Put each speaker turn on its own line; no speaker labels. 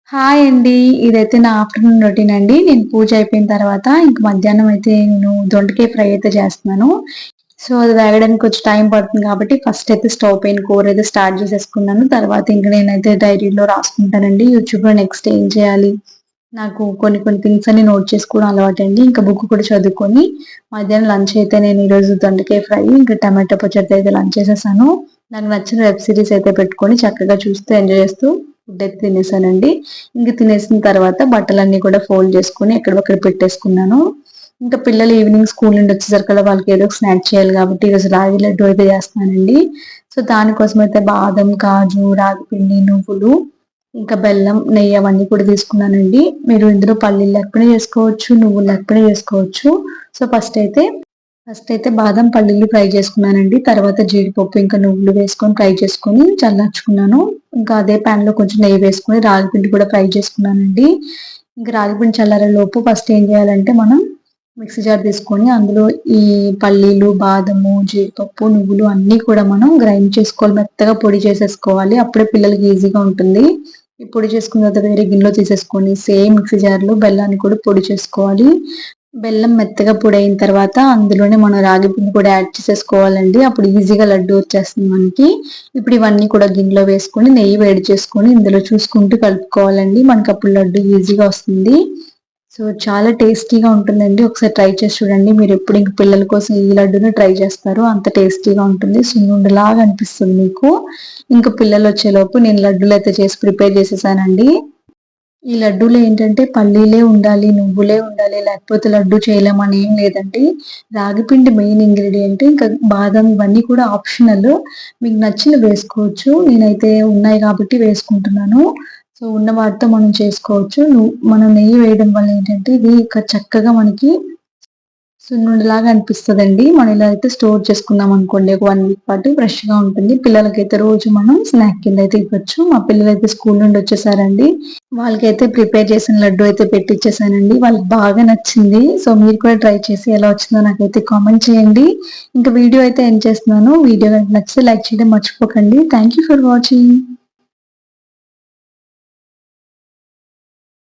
Hi అండి. ఇదైతే నా ఆఫ్టర్‌నూన్ రొటీన్ అండి. నేను పూజ అయిపోయిన తర్వాత ఇంక మధ్యాహ్నం అయితే నేను దొండకాయ ఫ్రై అయితే చేస్తున్నాను. సో, అది వేగడానికి కొంచెం టైం పడుతుంది కాబట్టి ఫస్ట్ అయితే స్టవ్ పైన కూరైతే స్టార్ట్ చేసేసుకున్నాను. తర్వాత ఇంక నేనైతే డైరీలో రాసుకుంటానండి. యూట్యూబ్‌లో నెక్స్ట్ ఏం చేయాలి? నాకు కొన్ని కొన్ని థింగ్స్ అన్ని నోట్ చేసుకోవడం అలవాటండి. ఇంకా బుక్ కూడా చదువుకొని మధ్యాహ్నం లంచ్ అయితే నేను ఈరోజు దొండకాయ ఫ్రై, ఇంకా టమాటో పచ్చడితో అయితే లంచ్ చేసేసాను. నాకు నచ్చిన వెబ్ సీరీస్ అయితే పెట్టుకొని చక్కగా చూస్తూ ఎంజాయ్ చేస్తూ ఫుడ్ అయితే తినేసానండి. ఇంక తినేసిన తర్వాత బట్టలన్నీ కూడా ఫోల్డ్ చేసుకొని ఎక్కడివక్కడ పెట్టేసుకున్నాను. ఇంకా పిల్లలు ఈవినింగ్ స్కూల్ నుండి వచ్చేసరికల్లా వాళ్ళకి ఏదో ఒక స్నాక్ చేయాలి కాబట్టి ఈరోజు రాగి లడ్డు అయితే చేస్తున్నానండి. సో, దానికోసం అయితే బాదం, కాజు, రాగి పిండి, నువ్వులు, ఇంకా బెల్లం, నెయ్యి అవన్నీ కూడా తీసుకున్నానండి. మీరు ఇందులో పల్లీలు లేకపోయినా చేసుకోవచ్చు, నువ్వులు లేకపోయినా చేసుకోవచ్చు. సో, ఫస్ట్ అయితే బాదం, పల్లీలు ఫ్రై చేసుకున్నానండి. తర్వాత జీడిపప్పు, ఇంకా నువ్వులు వేసుకొని ఫ్రై చేసుకొని చల్లార్చుకున్నాను. ఇంకా అదే ప్యాన్‌లో కొంచెం నెయ్యి వేసుకొని రాగిపిండి కూడా ఫ్రై చేసుకున్నానండి. ఇంక రాగిపిండి చల్లారేలోపు ఫస్ట్ ఏం చేయాలంటే మనం మిక్సీ జార్ తీసుకొని అందులో ఈ పల్లీలు, బాదము, జీడిపప్పు, నువ్వులు అన్నీ కూడా మనం గ్రైండ్ చేసుకోవాలి. మెత్తగా పొడి చేసేసుకోవాలి. అప్పుడే పిల్లలకి ఈజీగా ఉంటుంది. ఈ పొడి చేసుకున్న తర్వాత వేరే గిన్నెలో తీసేసుకొని సేమ్ మిక్సీ జార్‌లో బెల్లాన్ని కూడా పొడి చేసుకోవాలి. బెల్లం మెత్తగా పొడైన తర్వాత అందులోనే మనం రాగి పిండి కూడా యాడ్ చేసేసుకోవాలండి. అప్పుడు ఈజీగా లడ్డు వచ్చేస్తుంది మనకి. ఇప్పుడు ఇవన్నీ కూడా గిన్నెలో వేసుకొని నెయ్యి వేడి చేసుకొని ఇందులో చూసుకుంటూ కలుపుకోవాలండి. మనకప్పుడు లడ్డు ఈజీగా వస్తుంది. సో, చాలా టేస్టీగా ఉంటుందండి. ఒకసారి ట్రై చేసి చూడండి. మీరెప్పుడు ఇంక పిల్లల కోసం ఈ లడ్డూనే ట్రై చేస్తారో అంత టేస్టీగా ఉంటుంది. సున్నుండలాగా అనిపిస్తుంది మీకు. ఇంక పిల్లలొచ్చేలోపు నేను లడ్డూలయితే చేసి ప్రిపేర్ చేసేసానండి. ఈ లడ్డూలో ఏంటంటే పల్లీలే ఉండాలి, నువ్వులే ఉండాలి, లేకపోతే లడ్డూ చేయలేమని ఏం లేదండి. రాగిపిండి మెయిన్ ఇంగ్రీడియంట్. ఇంకా బాదం ఇవన్నీ కూడా ఆప్షనల్. మీకు నచ్చినవి వేసుకోవచ్చు. నేనైతే ఉన్నాయి కాబట్టి వేసుకుంటున్నాను. సో, ఉన్న వాటితో మనం చేసుకోవచ్చు. మనం నెయ్యి వేయడం వల్ల ఏంటంటే ఇది చక్కగా మనకి సున్నుండలాగా అనిపిస్తదండి. మనం ఇలా అయితే స్టోర్ చేసుకున్నామనుకోండి ఒక 1 వీక్ పాటు ఫ్రెష్‌గా ఉంటుంది. పిల్లలకైతే రోజు మనం స్నాక్ కింద అయితే ఇవ్వచ్చు. మా పిల్లలైతే స్కూల్ నుండి వచ్చేసారండి. వాళ్ళకైతే ప్రిపేర్ చేసిన లడ్డు అయితే పెట్టిచ్చేసానండి. వాళ్ళకి బాగా నచ్చింది. సో, మీరు కూడా ట్రై చేసి ఎలా వచ్చిందో నాకైతే కామెంట్ చేయండి. ఇంక వీడియో అయితే ఎండ్ చేస్తున్నాను. వీడియో గనుక నచ్చితే లైక్ చేయడం మర్చిపోకండి. Thank you for watching.